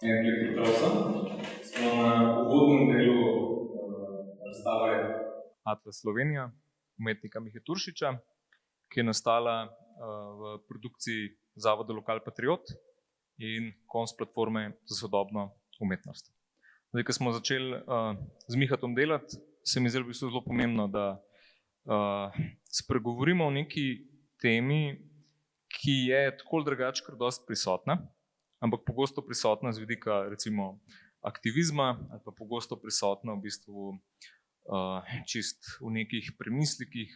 Lep pozdrav vsem. Smo na uvodnem delu razstave Atlas Slovenija umetnika Mihe Turšiča, ki je nastala v produkciji Zavoda Lokal Patriot in KONS platforme za sodobno umetnost. Zdaj, ko smo začeli z Mihatom delati, se mi zdelo v bistvu zelo pomembno, da spregovorimo o neki temi, ki je tako ali drugače kar dosti prisotna, ampak pogosto prisotna z vidika recimo aktivizma ali pa pogosto prisotna v bistvu čist v nekih premislekih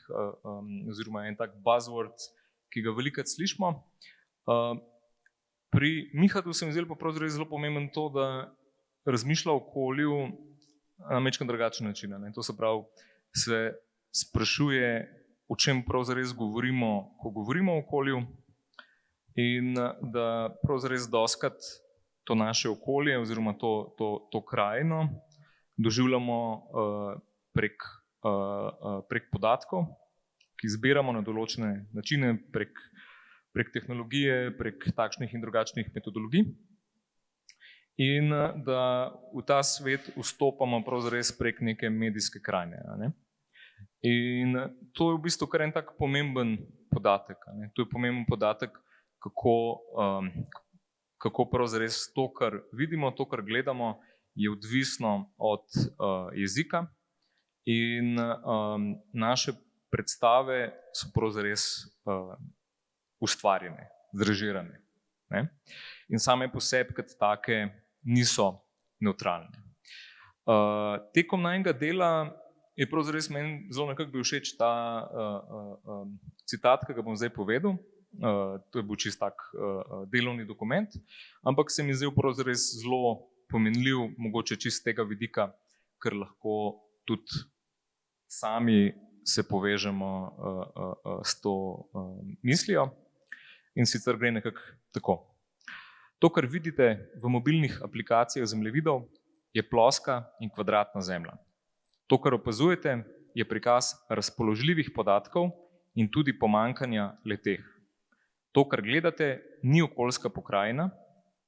oziroma en tak buzzword, ki ga velikokrat slišimo. Pri Mihatu se mi zdelo pa pravzaprav zelo pomembno to, da razmišlja o okolju na majčkeno drugačen način. To se pravi, se sprašuje, o čem pravzaprav govorimo, ko govorimo o okolju, in da pravzaprav dostikrat to naše okolje oziroma to krajino doživljamo prek podatkov, ki zbiramo na določene načine, prek tehnologije, prek takšnih in drugačnih metodologij, in da v ta svet vstopamo pravzaprav prek neke medijske krajine. In to je v bistvu kar en tak pomemben podatek. To je pomemben podatek, kako pravzaprav to, kar vidimo, to, kar gledamo, je odvisno od jezika in naše predstave so pravzaprav ustvarjene, zrežirane. In same po sebi kot take niso nevtralne. Tekom najnega dela je pravzaprav meni zelo nekako bil všeč ta citat, ki ga bom zdaj povedal. To je bil čist tak delovni dokument, ampak se mi zdel pravzaprav zelo pomenljiv, mogoče čist tega vidika, ker lahko tudi sami se povežemo s to mislijo. In sicer gre nekako tako. To, kar vidite v mobilnih aplikacijah zemljevidov, je ploska in kvadratna zemlja. To, kar opazujete, je prikaz razpoložljivih podatkov in tudi pomanjkanja le-teh. To, kar gledate, ni okoljska pokrajina,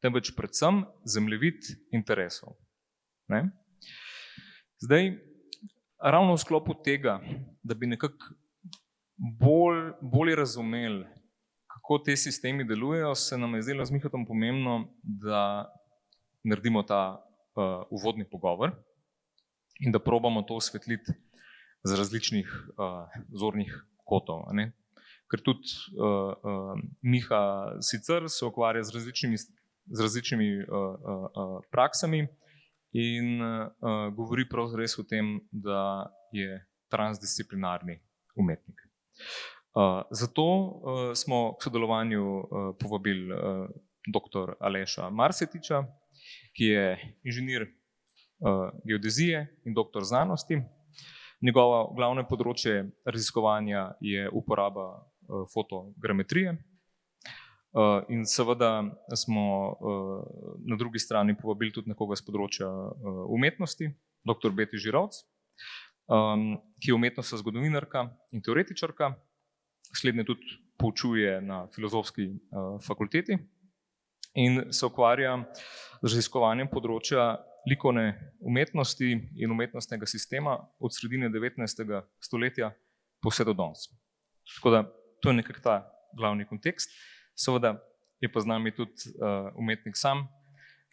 temveč predvsem zemljevid interesov. Zdaj, ravno v sklopu tega, da bi nekako bolje razumeli, kako te sistemi delujejo, se nam je zdelo z Mihatom pomembno, da naredimo ta uvodni pogovor in da probamo to osvetliti z različnih zornih kotov. Ker tudi Miha sicer se ukvarja z različnimi praksami in govori pravzaprav o tem, da je transdisciplinarni umetnik. Zato smo k sodelovanju povabili dr. Aleša Marsetiča, ki je inženir geodezije in doktor znanosti. Njegovo glavno področje raziskovanja je uporaba fotogrametrije. In seveda smo na drugi strani povabili tudi nekoga z področja umetnosti, dr. Beti Žirovc, ki je umetnostna zgodovinarka in teoretičarka. Slednje tudi poučuje na Filozofski fakulteti in se ukvarja z raziskovanjem področja likovne umetnosti in umetnostnega sistema od sredine 19. stoletja pa vse do danes. Tako da to je nekako ta glavni kontekst. Seveda je pa z nami tudi umetnik sam,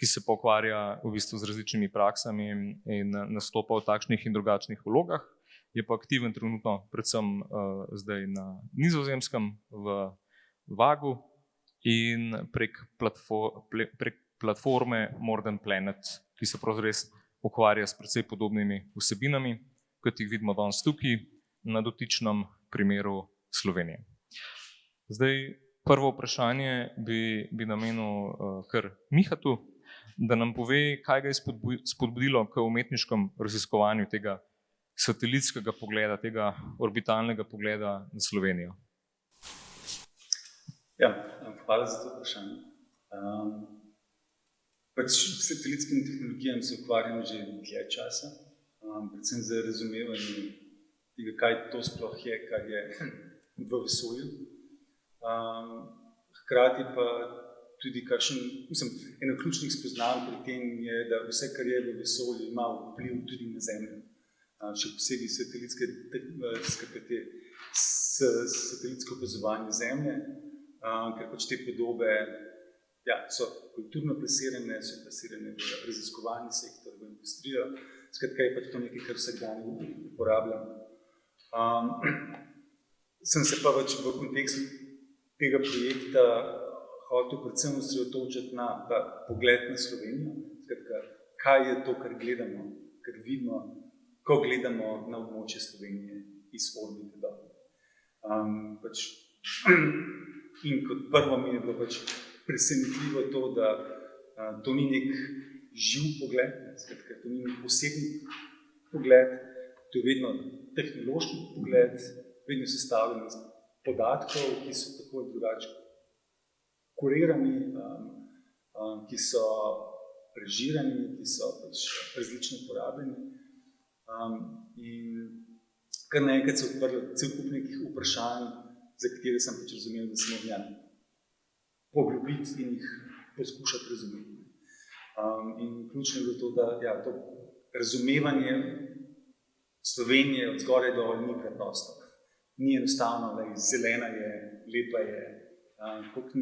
ki se pa ukvarja v bistvu z različnimi praksami in nastopa v takšnih in drugačnih vlogah. Je pa aktiven trenutno predvsem zdaj na Nizozemskem v Vagu in prek platforme Modern Planet, ki se pravzaprav ukvarja s precej podobnimi vsebinami, kot jih vidimo danes tukaj na dotičnem primeru Slovenije. Zdaj, prvo vprašanje bi namenil kar Mihatu, da nam pove, kaj ga je spodbudilo k umetniškem raziskovanju tega satelitskega pogleda, tega orbitalnega pogleda na Slovenijo. Ja, hvala za to vprašanje. S satelitskimi tehnologijami se ukvarjam že dlje časa, predvsem za razumevanje tega, kaj to sploh je, kar je v vesolju. Hkrati pa tudi eno ključnih spoznanj pri tem je, da vse, kar je v vesolju, ima vpliv tudi na Zemljo. Še posebej satelitsko opazovanje Zemlje, ker pač te podobe so kulturno plasirane, so plasirane v raziskovalni sektor, v industrijo, skratka je pač to nekaj, kar vsakdanje uporabljam. Sem se pa pač v kontekstu tega projekta hotel predvsem osredotočiti na ta pogled na Slovenijo, skratka, kaj je to, kar gledamo, kar vidimo, ko gledamo na območje Slovenije iz orbite dol. In kot prvo mi je bilo pač presenetljivo to, da to ni nek živ pogled, skratka, to ni nek posebni pogled, to je vedno tehnološki pogled, vedno sestavljen iz podatkov, ki so tako ali drugače kurirani, ki so režirani, ki so pač različno uporabljeni. In kar naenkrat se odprlo cel kup nekih vprašanj, za katere sem pač razumel, da se moram poglobiti in jih poskušati razumeti. In ključno je bilo to, da to razumevanje Slovenije od zgoraj dol ni preprosto. Ni enostavno, da je zelena je, lepa je, koliko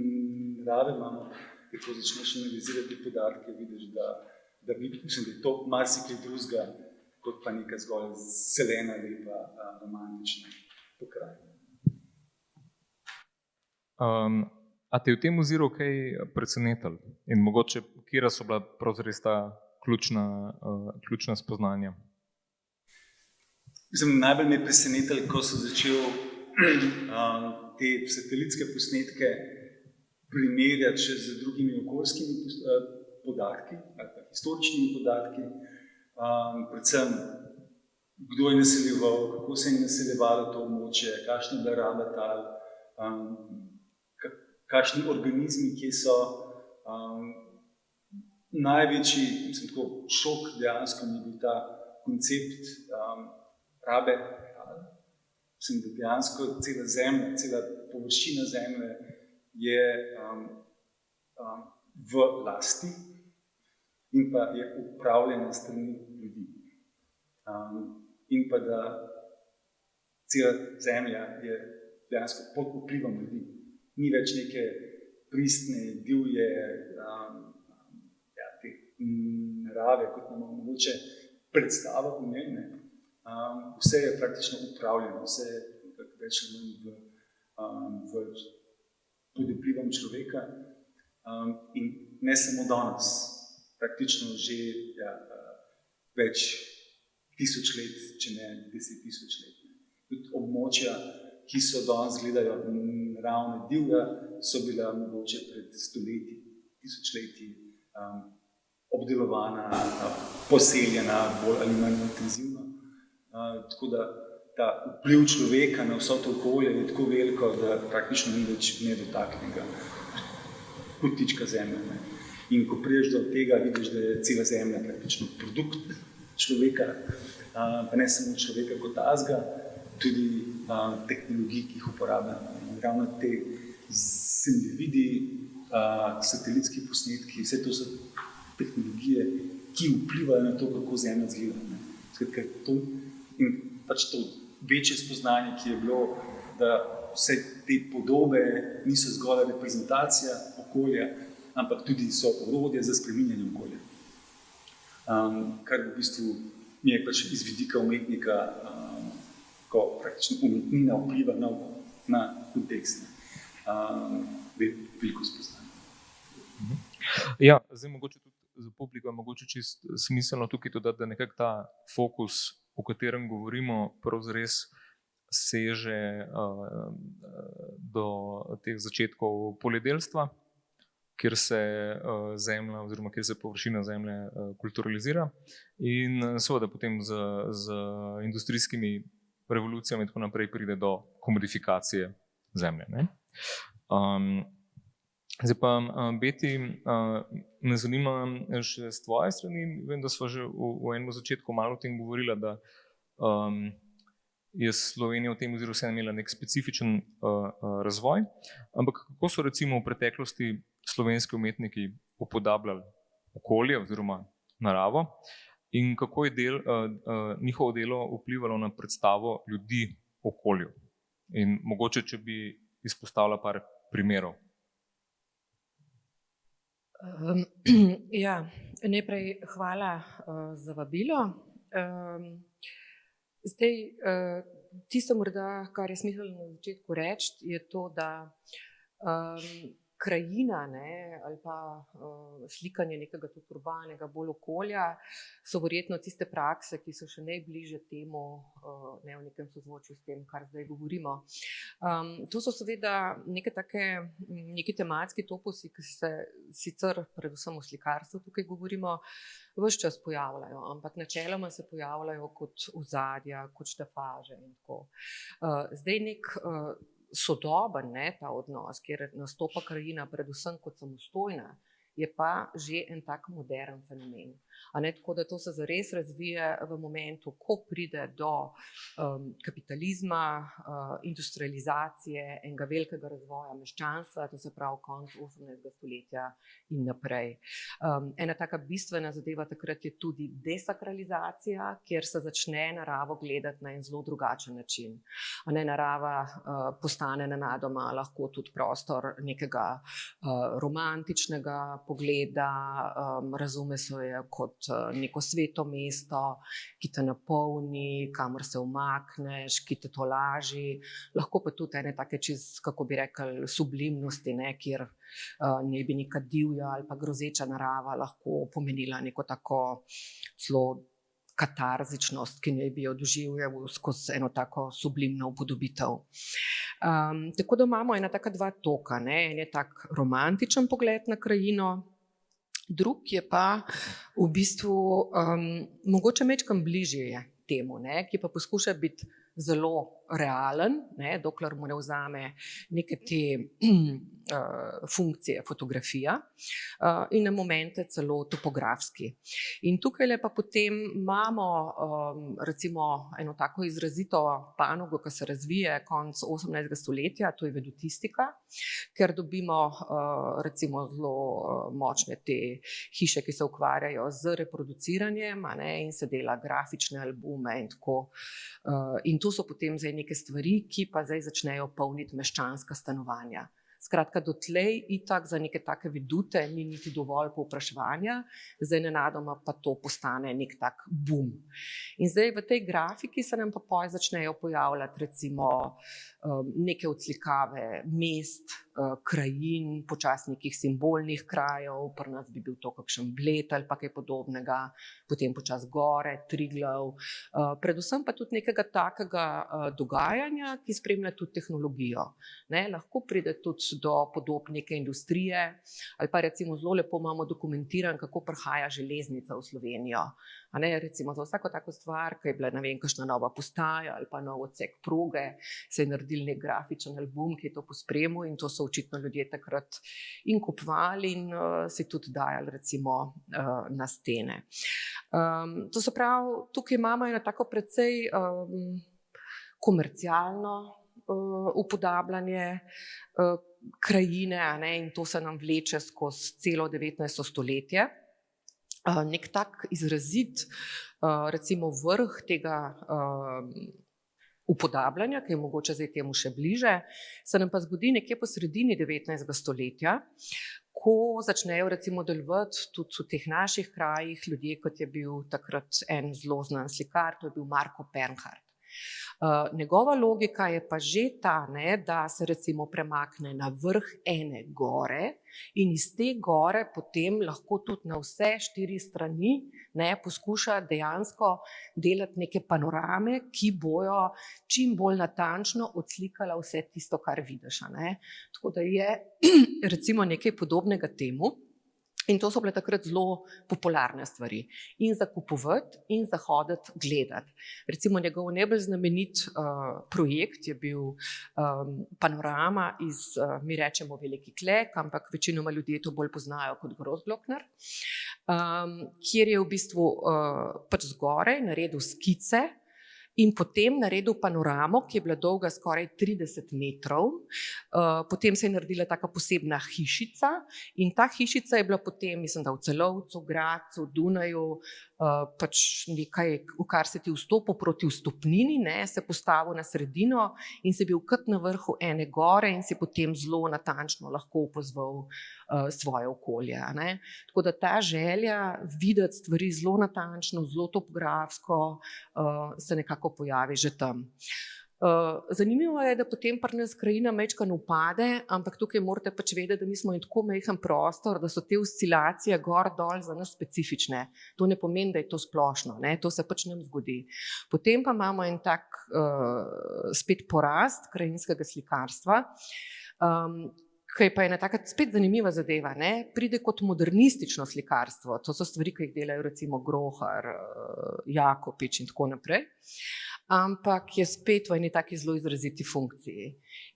narave imamo, kako začneš analizirati podatke, vidiš, da je to marsikaj drugega, kot pa neka zgolj zelena, lepa, romantična pokrajina. A te je v tem oziru kaj presenetilo? In mogoče, katera so bila pravzaprav ta ključna spoznanja? Najbolj me je presenetilo, ko sem začel te satelitske posnetke primerjati še z drugimi okoljskimi podatki, ali historičnimi podatki, predvsem kdo je naseljeval, kako se je naseljevalo to območje, kakšna je bila raba tal, kakšni organizmi, kje so. Največji šok dejansko mi je bil ta koncept rabe tal. Da dejansko cela Zemlja, cela površina Zemlje je v lasti in pa je upravljena s strani ljudi. In pa da cela Zemlja je dejansko pod vplivom ljudi. Ni več neke pristne, divje te narave, kot nam mogoče predstava pomembne. Vse je praktično upravljeno, vse je več pod vplivom človeka. In ne samo danes, praktično že več tisoč let, če ne 10.000 let. Tudi območja, ki so danes gledajo naravne divja, so bila mogoče pred stoletji, tisočletji obdelovana, poseljena bolj ali manj intenzivno. Tako da ta vpliv človeka na vso to okolje je tako veliko, da praktično ni več nedotaknega kotička Zemlje. In ko prideš do tega, vidiš, da je cela Zemlja praktično produkt človeka, pa ne samo človeka kot takega, tudi tehnologij, ki jih uporabljamo. In ravno te zemljevidi, satelitski posnetki, vse to so tehnologije, ki vplivajo na to, kako Zemlja izgleda. Skratka, in pač to večje spoznanje, ki je bilo, da vse te podobe niso zgolj reprezentacija okolja, ampak tudi so orodje za spreminjanje okolja. Kar v bistvu mi je pač iz vidika umetnika, ko praktično umetnina vpliva na kontekst, veliko spoznanje. Ja, zdaj mogoče tudi za publiko je mogoče čisto smiselno tukaj dodati, da nekako ta fokus, o katerem govorimo, pravzaprav seže do teh začetkov poljedelstva, kjer se Zemlja oziroma kjer se površina Zemlje kulturalizira in seveda potem z industrijskimi revolucijami in tako naprej pride do komodifikacije Zemlje. Zdaj pa, Beti, me zanima še z tvoje strani, vem, da sva že v enem začetku malo o tem govorila, da je Slovenija v tem oziru vseeno imela nek specifičen razvoj, ampak kako so recimo v preteklosti slovenski umetniki upodabljali okolje oziroma naravo in kako je njihovo delo vplivalo na predstavo ljudi o okolju. In mogoče, če bi izpostavila par primerov. Ja, najprej hvala za vabilo. Zdaj, tisto morda, kar je smiselno na začetku reči, je to, da krajina, ne, ali pa slikanje nekega tudi urbanega bolj okolja so verjetno tiste prakse, ki so še najbližje temu, ne v nekem sozvočju s tem, kar zdaj govorimo. To so seveda neki tematski topusi, ki se sicer predvsem v slikarstvu tukaj govorimo, ves čas pojavljajo, ampak načeloma se pojavljajo kot ozadja, kot štafaže in tako. Zdaj sodoben, ta odnos, kjer nastopa krajina predvsem kot samostojna, je pa že en tak modern fenomen. Tako da to se zares razvije v momentu, ko pride do kapitalizma, industrializacije, enega velikega razvoja meščanstva, to se pravi konec 18. stoletja in naprej. Ena taka bistvena zadeva takrat je tudi desakralizacija, kjer se začne naravo gledati na en zelo drugačen način. Narava postane nenadoma lahko tudi prostor nekega romantičnega pogleda, razume se jo kot neko sveto mesto, ki te napolni, kamor se umakneš, ki te tolaži, lahko pa tudi ene take kako bi rekli, sublimnosti, kjer ne bi neka divja ali pa grozeča narava lahko pomenila neko tako celo katarzičnost, ki ne bi jo doživljal skozi eno tako sublimno upodobitev. Tako da imamo ena taka dva toka, en je tak romantičen pogled na krajino, drug je pa v bistvu mogoče majčkeno bližje temu, ki pa poskuša biti zelo realen, dokler mu ne vzame neke te funkcije fotografija in na momente celo topografski. In tukaj pa potem imamo recimo eno tako izrazito panogo, ki se razvije konec 18. stoletja, to je vedutistika, ker dobimo recimo zelo močne te hiše, ki se ukvarjajo z reproduciranjem in se dela grafične albume in tako. In to so potem zdaj neke stvari, ki pa zdaj začnejo polniti meščanska stanovanja. Skratka, dotlej itak za neke take vedute ni niti dovolj povpraševanja, zdaj nenadoma pa to postane nek tak boom. In zdaj v tej grafiki se nam pa začnejo pojavljati recimo neke odslikave mest, krajin, počasi nekih simbolnih krajev, pri nas bi bil to kakšen Bled ali pa kaj podobnega, potem počasi gore, Triglav, predvsem pa tudi nekega takega dogajanja, ki spremlja tudi tehnologijo. Lahko pride tudi do podob neke industrije, ali pa recimo zelo lepo imamo dokumentiran, kako prihaja železnica v Slovenijo. Recimo za vsako tako stvar, ki je bila, ne vem, kakšna nova postaja ali pa nov odsek proge, se je naredil nek grafičen album, ki je to pospremil in to so očitno ljudje takrat in kupovali in si tudi dajali recimo na stene. To se pravi, tukaj imamo eno tako precej komercialno upodabljanje krajine in to se nam vleče skozi celo 19. stoletje. Nek tak izrazit recimo vrh tega upodabljanja, ki je mogoče zdaj temu še bliže, se nam pa zgodi nekje po sredini 19. stoletja, ko začnejo recimo delovati tudi v teh naših krajih ljudje, kot je bil takrat en zelo znan slikar, to je bil Marko Pernhardt. Njegova logika je pa že ta, da se recimo premakne na vrh ene gore in iz te gore potem lahko tudi na vse 4 strani poskuša dejansko delati neke panorame, ki bojo čim bolj natančno odslikala vse tisto, kar vidiš. Tako da je recimo nekaj podobnega temu. In to so bile takrat zelo popularne stvari. In za kupovati, in za hoditi gledati. Recimo njegov najbolj znamenit projekt je bil panorama iz, mi rečemo Veliki Klek, ampak večinoma ljudje to bolj poznajo kot Großglockner, kjer je v bistvu pač zgoraj naredil skice in potem naredil panoramo, ki je bila dolga skoraj 30 metrov. Potem se je naredila taka posebna hišica in ta hišica je bila potem, mislim, da v Celovcu, Gradcu, Dunaju, pač nekaj, v kar se ti vstopil proti vstopnini, ne, se postavil na sredino in si bil kot na vrhu ene gore in si potem zelo natančno lahko opazoval svoje okolje. Ne. Tako da ta želja videti stvari zelo natančno, zelo topografsko, se nekako pojavi že tam. Zanimivo je, da potem pri nas krajina majčkeno upade, ampak tukaj morate pač vedeti, da mi smo in tako majhen prostor, da so te oscilacije gor dol za nas specifične. To ne pomeni, da je to splošno, ne? To se pač nam zgodi. Potem pa imamo en tak spet porast krajinskega slikarstva, ki pa je ena taka spet zanimiva zadeva, ne? Pride kot modernistično slikarstvo, to so stvari, ki jih delajo recimo Grohar, Jakopič in tako naprej, ampak je spet v eni taki zelo izraziti funkciji.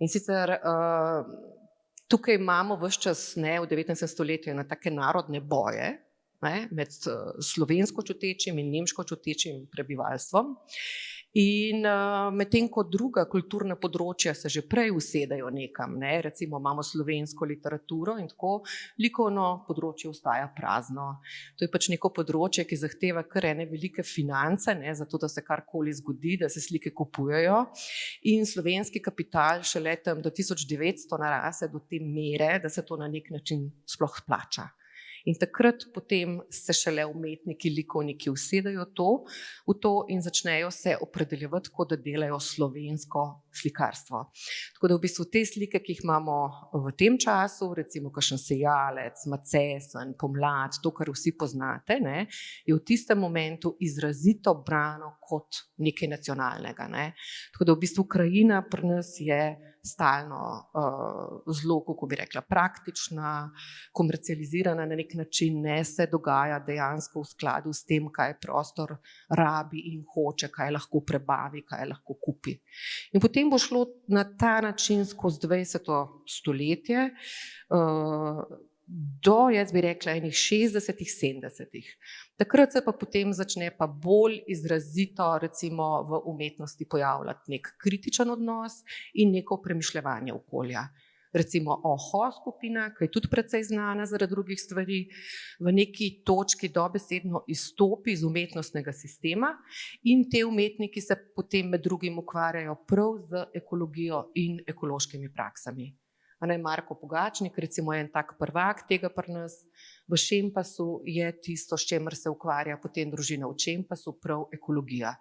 In sicer tukaj imamo ves čas, ne, v 19. stoletju na take narodne boje, ne, med slovensko čutečim in nemško čutečim prebivalstvom. In medtem ko druga kulturna področja se že prej usedajo nekam, ne, recimo imamo slovensko literaturo in tako, likovno področje ostaja prazno. To je pač neko področje, ki zahteva kar ene velike finance, ne, zato da se karkoli zgodi, da se slike kupujejo. In slovenski kapital šele tam do 1900 narase do te mere, da se to na nek način sploh splača. In takrat potem se šele umetniki, likovniki usedajo v to in začnejo se opredeljevati, kot da delajo slovensko slikarstvo. Tako da v bistvu te slike, ki jih imamo v tem času, recimo kakšen Sejalec, Macesen, Pomlad, to, kar vsi poznate, ne, je v tistem momentu izrazito brano kot nekaj nacionalnega. Ne. Tako da v bistvu krajina pri nas je stalno zelo, kako bi rekla, praktična, komercializirana na nek način, ne se dogaja dejansko v skladu s tem, kaj prostor rabi in hoče, kaj lahko prebavi, kaj lahko kupi. In potem bo šlo na ta način skozi 20. stoletje do, jaz bi rekla, enih 60-ih, 70-ih. Takrat se pa potem začne pa bolj izrazito recimo v umetnosti pojavljati nek kritičen odnos in neko premišljevanje okolja. Recimo Oho skupina, ki je tudi precej znana zaradi drugih stvari, v neki točki dobesedno izstopi iz umetnostnega sistema in te umetniki se potem med drugim ukvarjajo prav z ekologijo in ekološkimi praksami. Marko Pogačnik, recimo je en tak prvak tega pri nas, v Šempasu je tisto, s čemer se ukvarja potem družina v Šempasu, prav ekologija.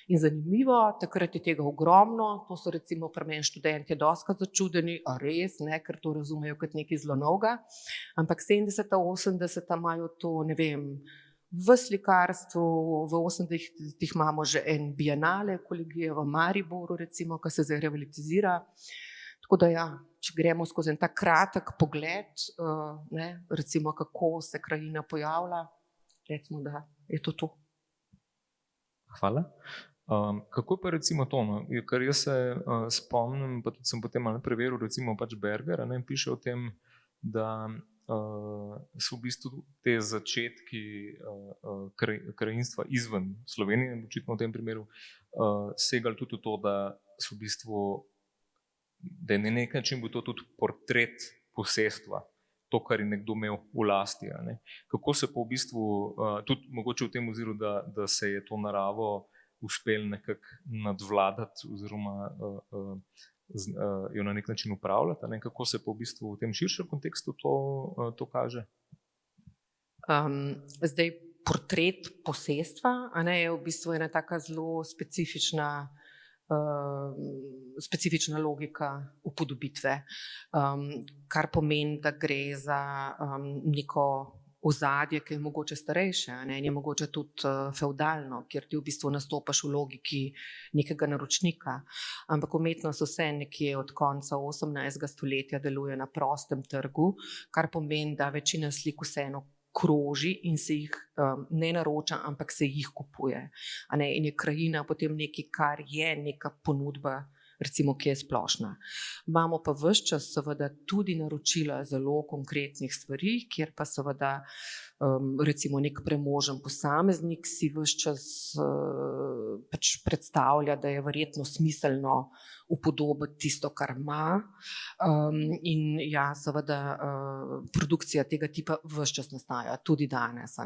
In zanimivo, takrat je tega ogromno, to so recimo pri meni študenti dostikrat začudeni, a res, ne, ker to razumejo kot nekaj zelo novega, ampak 70., 80. imajo to, ne vem, v slikarstvu, v 80-ih imamo že en bienale ekologije v Mariboru, recimo, ki se zdaj revitalizira. Tako da ja, če gremo skozi en tak kratek pogled, ne, recimo kako se krajina pojavlja, recimo, da je to to. Hvala. Kako pa recimo to, no? Ker jaz se spomnim, pa tudi sem potem malo preveril, recimo pač Berger, ne, piše o tem, da so v bistvu te začetki krajinstva izven Slovenije, očitno v tem primeru, segali tudi v to, da so v bistvu, da je na nek način bil to tudi portret posestva, to, kar je nekdo imel v lasti. Ne. Kako se pa v bistvu, tudi mogoče v tem oziru, da se je to naravo uspel nekako nadvladati oziroma jo na nek način upravljati, ne. Kako se pa v bistvu v tem širšem kontekstu to kaže? Zdaj, portret posestva, a ne, je v bistvu ena taka zelo specifična logika upodobitve, kar pomeni, da gre za neko ozadje, ki je mogoče starejše, ne, je mogoče tudi fevdalno, kjer ti v bistvu nastopaš v logiki nekega naročnika, ampak umetnost vse nekje od konca 18. stoletja deluje na prostem trgu, kar pomeni, da večina slik vseeno kroži in se jih ne naroča, ampak se jih kupuje. In je krajina potem nekaj, kar je neka ponudba recimo, ki je splošna. Imamo pa ves čas seveda tudi naročila zelo konkretnih stvari, kjer pa seveda recimo nek premožen posameznik si ves čas pač predstavlja, da je verjetno smiselno upodobiti tisto, kar ima. In ja, seveda produkcija tega tipa ves čas nastaja, tudi danes.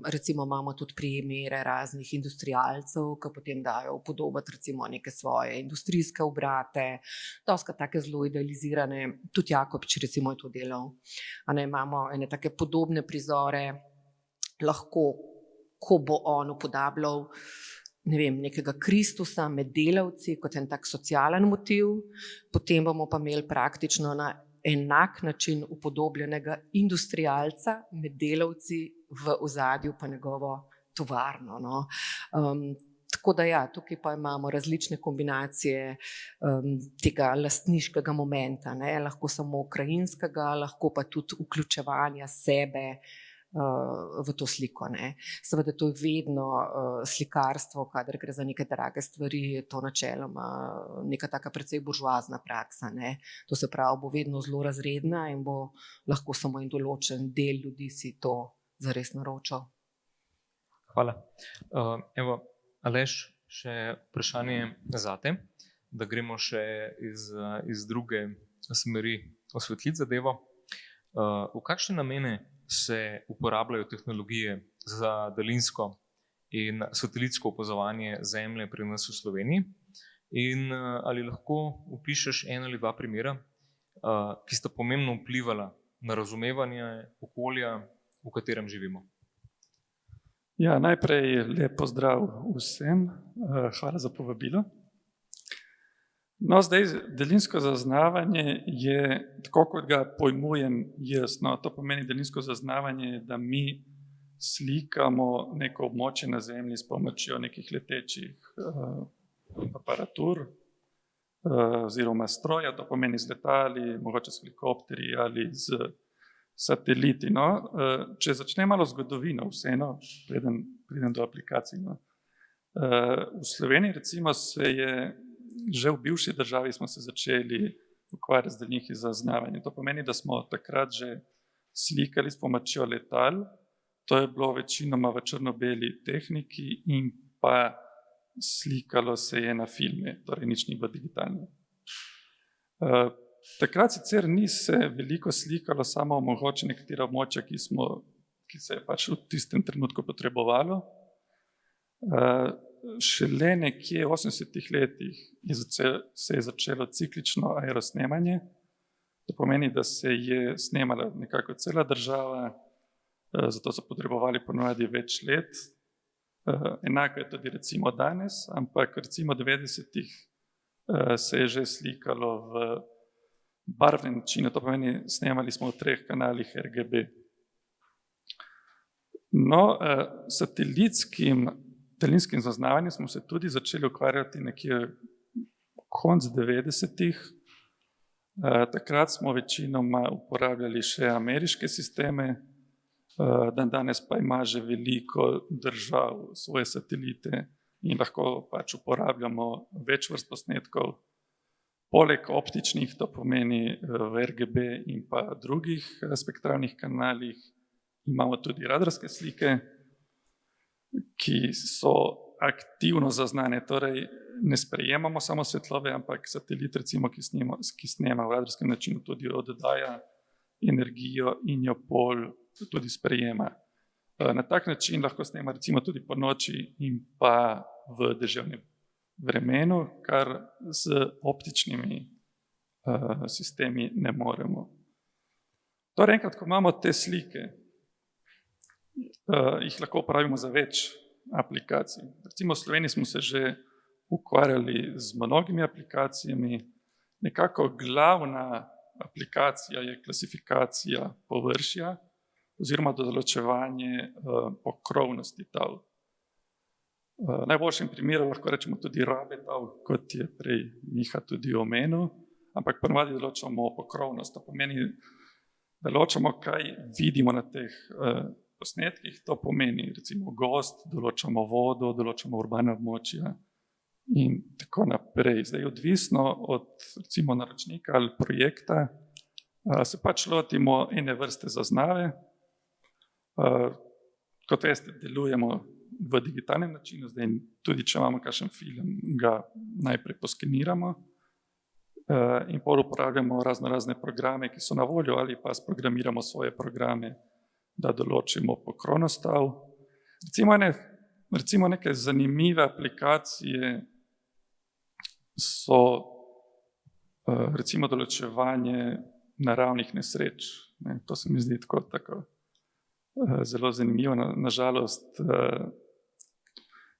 Recimo imamo tudi primere raznih industrialcev, ki potem dajo upodobiti recimo neke svoje industrijske obrate, dosti take zelo idealizirane, tudi Jakobič recimo je to delal. Imamo ene take podobne prizore, lahko, ko bo on upodabljal ne vem, nekega Kristusa med delavci kot en tak socialen motiv, potem bomo pa imeli praktično na enak način upodobljenega industrialca med delavci, v ozadju pa njegovo tovarno. Tako da ja, tukaj pa imamo različne kombinacije tega lastniškega momenta, lahko samo ukrajinskega, lahko pa tudi vključevanja sebe v to sliko. Seveda to je vedno slikarstvo, kadar gre za neke drage stvari, je to načeloma neka taka precej buržoazna praksa. To se pravi, bo vedno zelo razredna in bo lahko samo en določen del ljudi si to zares naročal. Hvala. Evo, Aleš, še vprašanje zate, da gremo še iz druge smeri osvetliti zadevo. V kakšne namene se uporabljajo tehnologije za daljinsko in satelitsko opazovanje Zemlje pri nas v Sloveniji? In ali lahko opišeš en ali dva primera, ki sta pomembno vplivala na razumevanje okolja, v katerem živimo? Ja, najprej lep pozdrav vsem, hvala za povabilo. No, zdaj daljinsko zaznavanje je, tako kot ga pojmujem jaz, to pomeni daljinsko zaznavanje, da mi slikamo neko območje na Zemlji s pomočjo nekih letečih aparatur oziroma stroja, to pomeni z letali, mogoče s helikopterji ali z sateliti. Če začnem malo zgodovino, vseeno, preden do aplikacij. V Sloveniji recimo se je že v bivši državi smo se začeli ukvarjati z daljinskih zaznavanjem. To pomeni, da smo takrat že slikali s pomočjo letal, to je bilo večinoma v črno-beli tehniki in pa slikalo se je na filme, torej nič ni bilo digitalno. Takrat sicer ni se veliko slikalo, samo mogoče nekatera območja, ki se je pač v tistem trenutku potrebovalo. Šele nekje v 80-ih letih se je začelo ciklično aerosnemanje. To pomeni, da se je snemala nekako cela država, zato so potrebovali ponavadi več let. Enako je tudi recimo danes, ampak recimo v 90-ih se je že slikalo v barvnem načinu, to pomeni, snemali smo v 3 kanalih RGB. Satelitskim daljinskih zaznavanjem smo se tudi začeli ukvarjati nekje konec 90-ih. Takrat smo večinoma uporabljali še ameriške sisteme, danes pa ima že veliko držav svoje satelite in lahko pač uporabljamo več vrst posnetkov. Poleg optičnih, to pomeni v RGB in pa drugih spektralnih kanalih, imamo tudi radarske slike, ki so aktivno zaznane, torej ne sprejemamo samo svetlobe, ampak satelit, recimo, ki snema v radarskem načinu, tudi oddaja energijo in jo pol tudi sprejema. Na tak način lahko snema recimo tudi po noči in pa v deževnem vremenu, kar z optičnimi sistemi ne moremo. Torej, enkrat, ko imamo te slike, jih lahko uporabimo za več aplikacij. Recimo v Sloveniji smo se že ukvarjali z mnogimi aplikacijami. Nekako glavna aplikacija je klasifikacija površja oziroma določevanje pokrovnosti tal. V najboljšem primeru lahko rečemo tudi rabe tal, kot je prej Miha tudi omenil, ampak ponavadi določamo pokrovnost. To pomeni, določamo, kaj vidimo na teh posnetkih, to pomeni recimo gozd, določamo vodo, določamo urbana območja in tako naprej. Zdaj, odvisno od recimo naročnika ali projekta, se pač lotimo ene vrste zaznave. Kot veste, delujemo v digitalnem načinu, zdaj tudi če imamo kakšen film, ga najprej poskeniramo in pol uporabljamo razne programe, ki so na voljo, ali pa sprogramiramo svoje programe, da določimo pokronostav. Recimo neke zanimive aplikacije so recimo določevanje naravnih nesreč. To se mi zdi tako zelo zanimivo. Nažalost,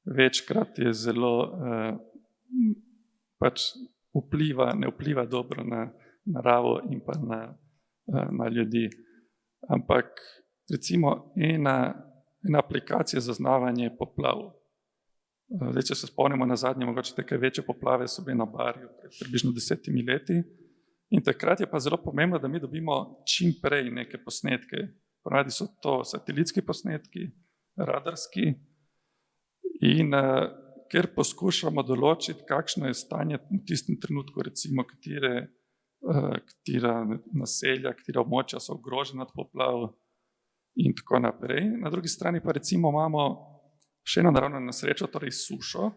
večkrat je zelo pač ne vpliva dobro na naravo in pa na ljudi. Ampak recimo ena aplikacija za zaznavanje poplav. Zdaj, če se spomnimo na zadnje, mogoče take večje poplave so bile na Barju pred približno 10 leti. In takrat je pa zelo pomembno, da mi dobimo čim prej neke posnetke. Ponavadi so to satelitski posnetki, radarski, in ker poskušamo določiti, kakšno je stanje v tistem trenutku, recimo katera naselja, katera območja so ogrožena od poplav in tako naprej. Na drugi strani pa recimo imamo še eno naravno nesrečo, torej sušo,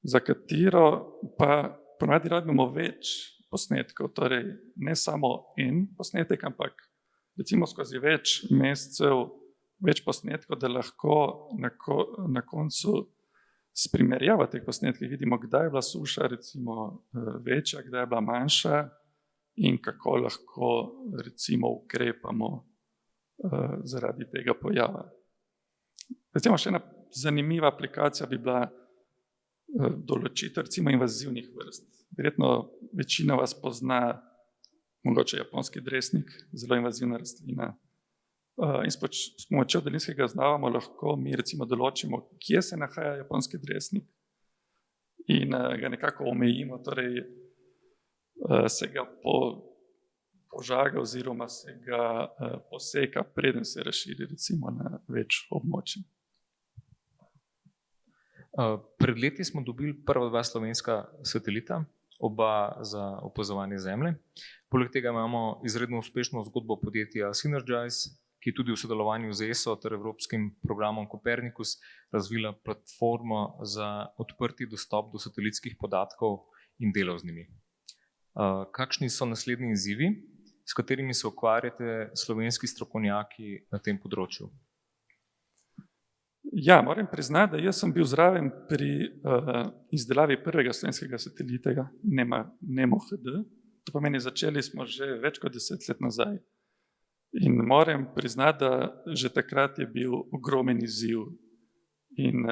za katero pa ponavadi rabimo več posnetkov, torej ne samo en posnetek, ampak recimo skozi več mesecev, več posnetkov, da lahko na koncu s primerjavo teh posnetkov vidimo, kdaj je bila suša recimo večja, kdaj je bila manjša in kako lahko recimo ukrepamo zaradi tega pojava. Recimo še ena zanimiva aplikacija bi bila določitev recimo invazivnih vrst. Verjetno večina vas pozna mogoče japonski dresnik, zelo invazivna rastlina. In s pomočjo daljinskega zaznavanja lahko mi recimo določimo, kje se nahaja japonski dresnik in ga nekako omejimo, torej se ga požaga oziroma se ga poseka, preden se razširi recimo na več območij. Pred leti smo dobili prva 2 slovenska satelita, oba za opazovanje Zemlje. Poleg tega imamo izredno uspešno zgodbo podjetja Synergize, ki je tudi v sodelovanju z ESO ter Evropskim programom Copernicus razvila platformo za odprti dostop do satelitskih podatkov in delov z njimi. Kakšni so naslednji izzivi, s katerimi se ukvarjate slovenski strokovnjaki na tem področju? Ja, moram priznati, da jaz sem bil zraven pri izdelavi prvega slovenskega satelita, NEMO-HD. To pomeni, začeli smo že več kot 10 let nazaj. In moram priznati, da že takrat je bil ogromen izziv. In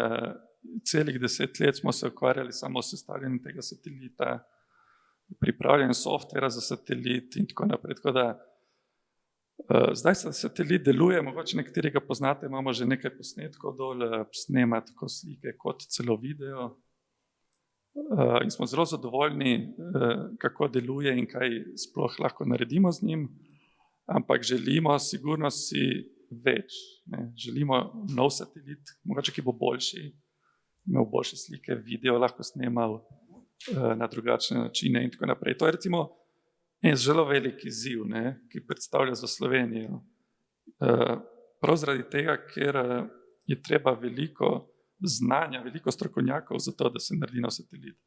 celih 10 let smo se ukvarjali samo s sestavljanjem tega satelita, pripravljanjem softvera za satelit in tako naprej. Tako da zdaj se satelit deluje, mogoče nekateri ga poznate, imamo že nekaj posnetkov dol, snema tako slike kot celo video. In smo zelo zadovoljni, kako deluje in kaj sploh lahko naredimo z njim, ampak želimo sigurno si več. Želimo nov satelit, mogoče ki bo boljši, imel boljše slike, video lahko snemal na drugačne načine in tako naprej. To je recimo en zelo velik izziv, ki predstavlja za Slovenijo. Prav zaradi tega, ker je treba veliko znanja, veliko strokovnjakov za to, da se naredi nov satelit.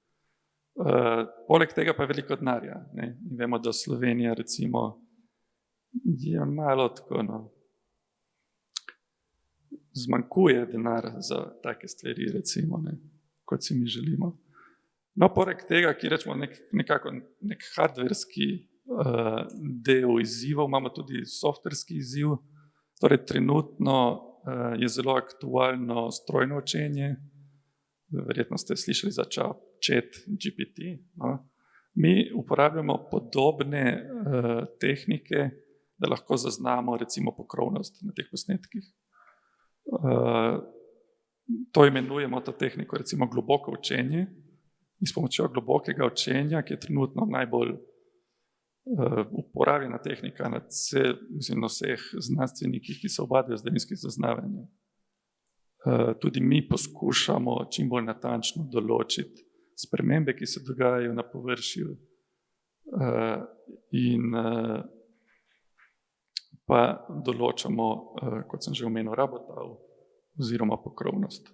Poleg tega pa je veliko denarja. In vemo, da Slovenija recimo je malo tako, zmanjkuje denar za take stvari, recimo, kot si mi želimo. No, poleg tega, ki rečemo nekako nek hardverski del izzivov, imamo tudi softverski izziv. Torej, trenutno je zelo aktualno strojno učenje. Verjetno ste slišali za ChatGPT. Mi uporabljamo podobne tehnike, da lahko zaznamo recimo pokrovnost na teh posnetkih. To imenujemo to tehniko recimo globoko učenje. In s pomočjo globokega učenja, ki je trenutno najbolj uporabljena tehnika na vseh znanstvenikih, ki se ubadajo z daljinskim zaznavanjem, tudi mi poskušamo čim bolj natančno določiti spremembe, ki se dogajajo na površju, in pa določamo, kot sem že omenil, rabotav oziroma pokrovnost.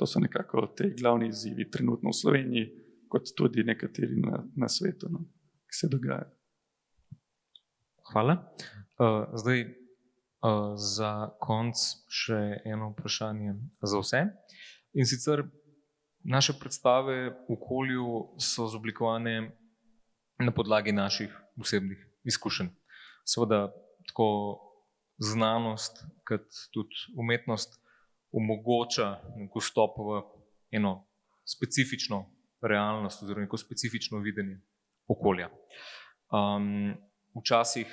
To so nekako te glavni izzivi trenutno v Sloveniji, kot tudi nekateri na svetu, no, ki se dogajajo. Hvala. Zdaj za konec še eno vprašanje za vse. In sicer naše predstave v okolju so zoblikovane na podlagi naših osebnih izkušenj. Seveda tako znanost kot tudi umetnost omogoča neko vstop v eno specifično realnost oziroma neko specifično videnje okolja. Včasih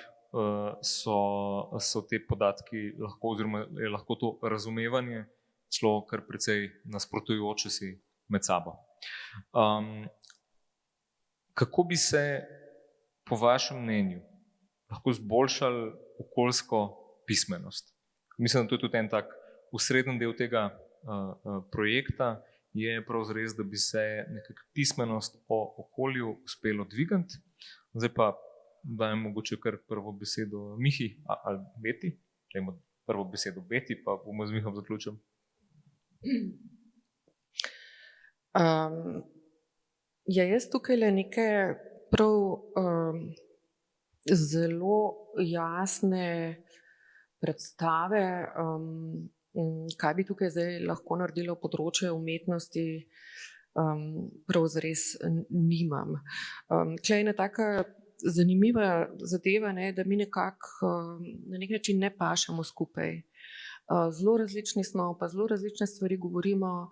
so te podatki lahko, oziroma je lahko to razumevanje celo kar precej nasprotujoče si med sabo. Kako bi se po vašem mnenju lahko izboljšali okoljsko pismenost? Mislim, da to je tudi en tak osrednji del tega projekta, je prav zares, da bi se nekako pismenost o okolju uspelo dvigati. Zdaj pa dajem mogoče kar prvo besedo Mihi ali Beti. Dajmo prvo besedo Beti, pa bomo z Mihom zaključili. Jaz tukaj neke prav zelo jasne predstave, kaj bi tukaj zdaj lahko naredilo področje umetnosti, prav zares nimam. Tukaj je ena taka zanimiva zadeva, da mi nekako na nek način ne pašemo skupaj. Zelo različni smo, pa zelo različne stvari govorimo.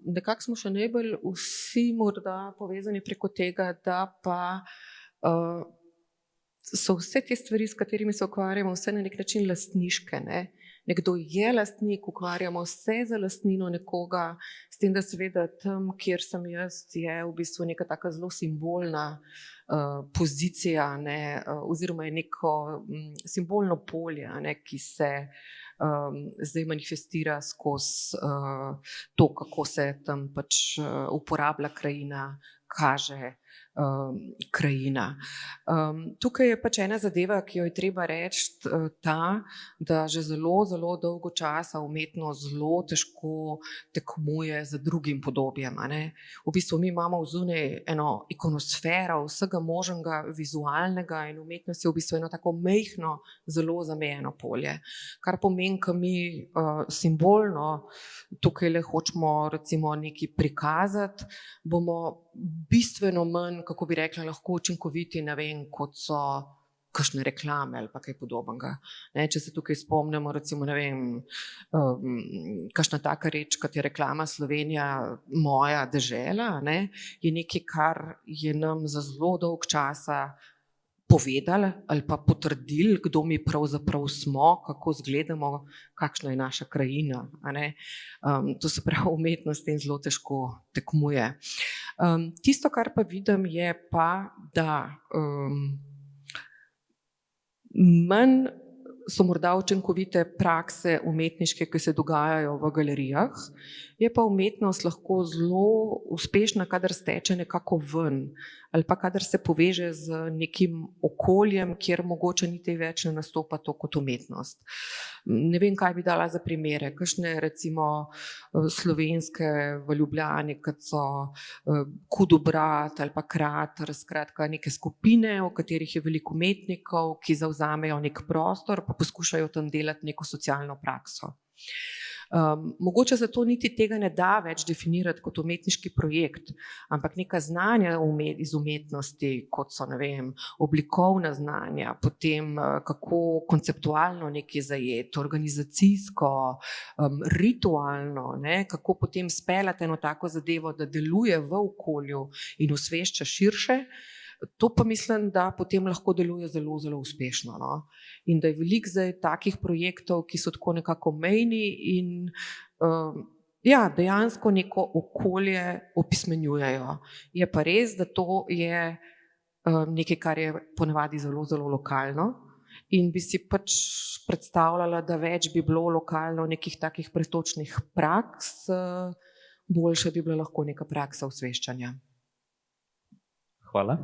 Nekako smo še najbolj vsi morda povezani preko tega, da pa so vse te stvari, s katerimi se ukvarjamo, vse na nek način lastniške. Nekdo je lastnik, ukvarjamo se za lastnino nekoga, s tem, da seveda tam, kjer sem jaz, je v bistvu neka taka zelo simbolna pozicija, oziroma je neko simbolno polje, ki se zdaj manifestira skozi to, kako se tam pač uporablja krajina, kaže krajina. Tukaj je pač ena zadeva, ki jo je treba reči, ta, da že zelo, zelo dolgo časa umetnost zelo težko tekmuje z drugim podobjem. V bistvu mi imamo vzunaj eno ikonosfero vsega možnega vizualnega in umetnost je v bistvu eno tako majhno, zelo zamejeno polje. Kar pomeni, ko mi simbolno tukaj le hočemo recimo nekaj prikazati, bomo bistveno manj, kako bi rekla, lahko učinkoviti, kot so kakšne reklame ali pa kaj podobnega. Če se tukaj spomnimo, recimo, kakšna taka reč, kot je reklama Slovenija, moja dežela, je nekaj, kar je nam za zelo dolg časa povedali ali pa potrdili, kdo mi pravzaprav smo, kako izgledamo, kakšna je naša krajina. To se pravi, umetnost in zelo težko tekmuje. Tisto, kar pa vidim, je pa, da manj so morda učinkovite prakse umetniške, ki se dogajajo v galerijah, je pa umetnost lahko zelo uspešna, kadar steče nekako ven ali pa kadar se poveže z nekim okoljem, kjer mogoče niti več ne nastopa to kot umetnost. Ne vem, kaj bi dala za primere. Kakšne recimo slovenske v Ljubljani, kot so Kudobrat ali pa Krater, skratka neke skupine, v katerih je veliko umetnikov, ki zavzamejo nek prostor, pa poskušajo tam delati neko socialno prakso. Mogoče zato niti tega ne da več definirati kot umetniški projekt, ampak neka znanja iz umetnosti, kot so, oblikovna znanja, potem kako konceptualno nekaj zajeti, organizacijsko, ritualno, kako potem speljati eno tako zadevo, da deluje v okolju in osvešča širše. To pa mislim, da potem lahko deluje zelo, zelo uspešno. In da je veliko zdaj takih projektov, ki so tako nekako mejni in dejansko neko okolje opismenjujejo. Je pa res, da to je nekaj, kar je ponavadi zelo, zelo lokalno in bi si pač predstavljala, da več bi bilo lokalno nekih takih pretočnih praks, boljša bi bila lahko neka praksa osveščanja. Hvala.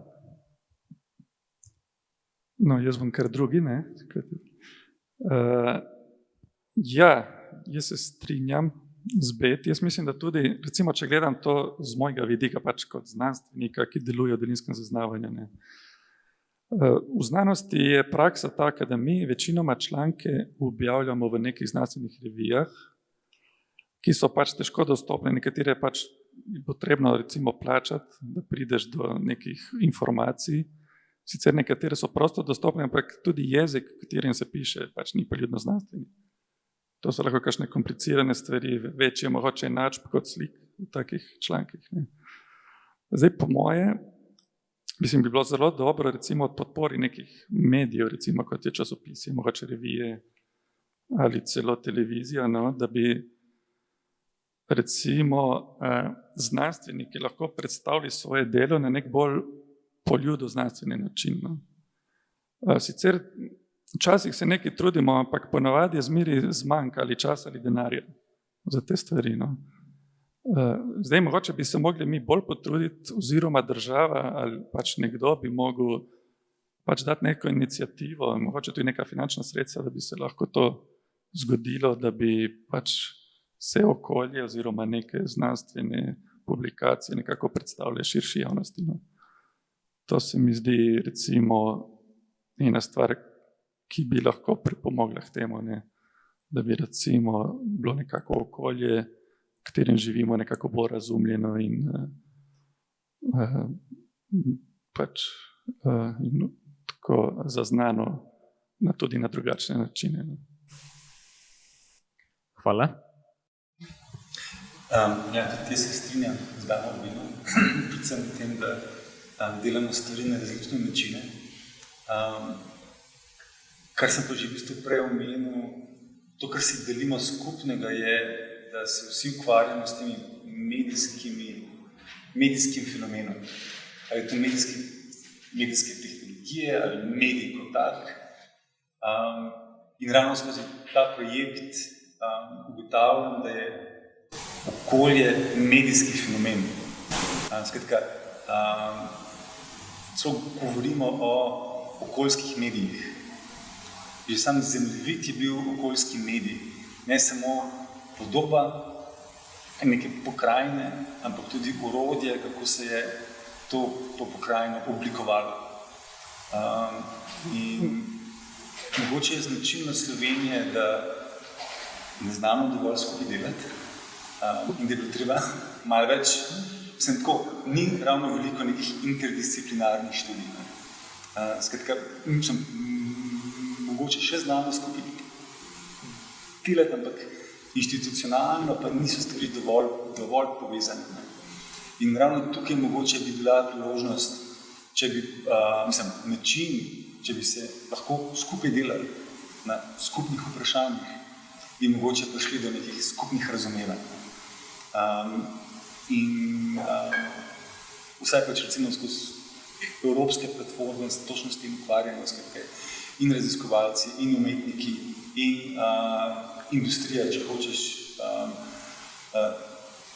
No, jaz bom kar drugi, ne? Ja, jaz se strinjam z Bet. Jaz mislim, da tudi, recimo, če gledam to z mojega vidika, pač kot znanstvenika, ki deluje v daljinskem zaznavanju, ne. V znanosti je praksa taka, da mi večinoma članke objavljamo v nekih znanstvenih revijah, ki so pač težko dostopne, nekatere pač je potrebno recimo plačati, da prideš do nekih informacij. Sicer nekatere so prosto dostopne, ampak tudi jezik, katerim se piše, pač ni poljudno znanstveni. To so lahko kakšne komplicirane stvari, večje mogoče enačb kot slik v takih člankih, ne. Zdaj, po moje, mislim, bi bilo zelo dobro, recimo, od podpori nekih medijev, recimo, kot je časopisi, mogoče revije ali celo televizija, no, da bi recimo znanstveniki lahko predstavili svoje delo na nek bolj poljudo znanstveni način, no. Sicer včasih se nekaj trudimo, ampak ponavadi je zmeri zmanjka ali časa ali denarja za te stvari, no. Zdaj, mogoče bi se mogli mi bolj potruditi, oziroma država ali pač nekdo bi mogel pač dati neko iniciativo, mogoče tudi neka finančna sredstva, da bi se lahko to zgodilo, da bi pač vse okolje oziroma neke znanstvene publikacije nekako predstavljale širši javnosti, no. To se mi zdi recimo ena stvar, ki bi lahko pripomogla k temu, ne, da bi recimo bilo nekako okolje, v katerem živimo, nekako bolj razumljeno in pač in tako zaznano tudi na drugačne načine, ne. Hvala. Ja, tudi se strinjam z Danom, predvsem v tem, da delamo stvari na različne načine. Kar sem pa že v bistvu prej omenil, to, kar si delimo skupnega, je, da se vsi ukvarjamo s temi medijskim fenomenom. Ali je to medijske tehnologije, ali medij kot tak. In ravno skozi ta projekt ugotavljam, da je okolje medijski fenomen. Skratka, celo govorimo o okoljskih medijih. Že sam zemljevid je bil okoljski medij, ne samo podoba neke pokrajine, ampak tudi orodje, kako se je to pokrajino oblikovalo. In mogoče je značilnost Slovenije, da ne znamo dovolj skupaj delati in da je bilo treba malo več, mislim tako, ni ravno veliko nekih interdisciplinarnih študij. Skratka, mogoče še znamo skupaj delati, ampak institucionalno pa niso stvari dovolj povezane. In ravno tukaj mogoče bi bila priložnost, če bi, način, če bi se lahko skupaj delali na skupnih vprašanjih, bi mogoče prišli do nekih skupnih razumevanj. Vsaj pač recimo skozi evropske platforme točno s tem ukvarjamo, in raziskovalci, in umetniki, in industrija, če hočeš,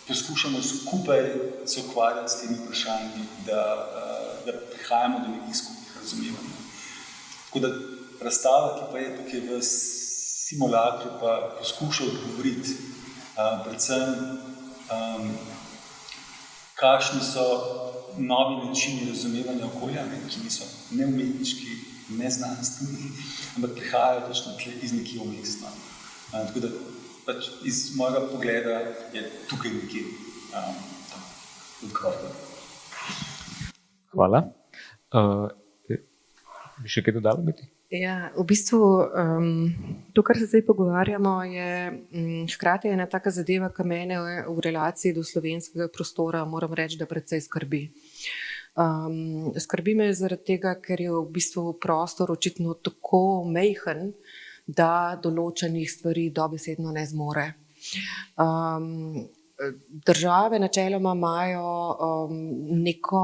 poskušamo skupaj se ukvarjati s temi vprašanji, da prihajamo do nekih skupnih razumevanj. Tako da razstava, ki pa je tukaj v simulakru, pa poskuša odgovoriti predvsem, kakšni so novi načini razumevanja okolja, ki niso ne umetniški, ne znanstveni, ampak prihajajo točno iz nekje vmesno. Tako da pač iz mojega pogleda je tukaj nekje odgovor. Hvala. Bi še kaj dodala, Beti? Ja, v bistvu to, kar se zdaj pogovarjamo, je hkrati ena taka zadeva, ki mene v relaciji do slovenskega prostora, moram reči, da precej skrbi. Skrbi me zaradi tega, ker je v bistvu prostor očitno tako majhen, da določenih stvari dobesedno ne zmore. Države načeloma imajo neko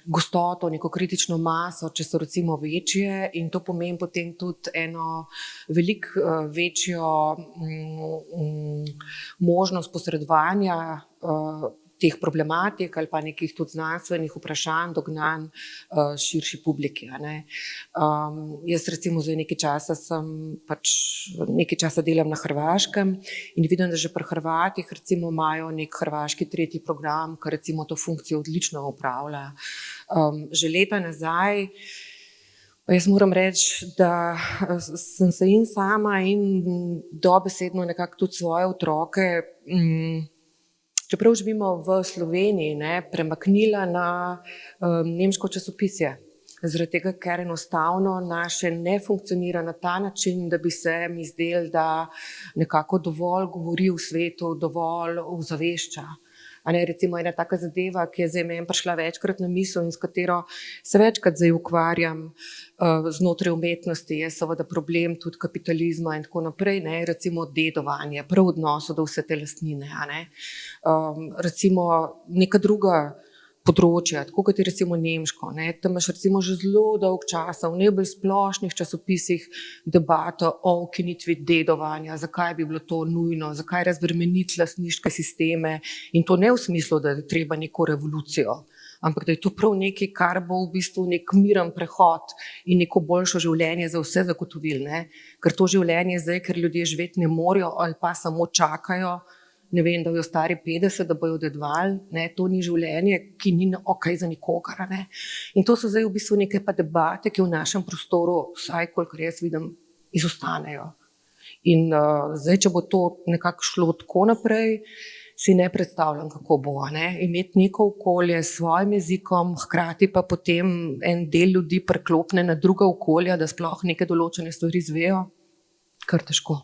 gostoto, neko kritično maso, če so recimo večje, in to pomeni potem tudi eno veliko večjo možnost posredovanja teh problematik ali pa nekih tudi znanstvenih vprašanj, dognanj širši publiki. Jaz recimo zdaj nekaj časa delam na Hrvaškem in vidim, da že pri Hrvatih recimo imajo nek hrvaški 3. program, ki recimo to funkcijo odlično opravlja. Že leta nazaj, pa jaz moram reči, da sem se in sama in dobesedno nekako tudi svoje otroke, čeprav živimo v Sloveniji, premaknila na nemško časopisje. Zaradi tega, ker enostavno naše ne funkcionira na ta način, da bi se mi zdelo, da nekako dovolj govori v svetu, dovolj ozavešča. Recimo ena taka zadeva, ki je zdaj meni prišla večkrat na misel in s katero se večkrat zdaj ukvarjam znotraj umetnosti, je seveda problem tudi kapitalizma in tako naprej, recimo dedovanje, prav v odnosu do vse te lastnine. Recimo neka druga področja, tako kot je recimo nemško. Tam imaš recimo že zelo dolg časa v najbolj splošnih časopisih debato o ukinitvi dedovanja, zakaj bi bilo to nujno, zakaj razbremeniti lastniške sisteme, in to ne v smislu, da je treba neko revolucijo, ampak da je to prav nekaj, kar bo v bistvu nek miren prehod in neko boljšo življenje za vse zagotovili. Ker to življenje zdaj, ker ljudje živeti ne morejo ali pa samo čakajo, ne vem, da bojo stari 50, da bojo dedovali, to ni življenje, ki ni okej za nikogar. In to so zdaj v bistvu neke pa debate, ki v našem prostoru, vsaj kolikor jaz vidim, izostanejo. In zdaj, če bo to nekako šlo tako naprej, si ne predstavljam, kako bo. Imeti neko okolje s svojim jezikom, hkrati pa potem en del ljudi preklopne na druga okolja, da sploh neke določene stvari izvejo, kar težko.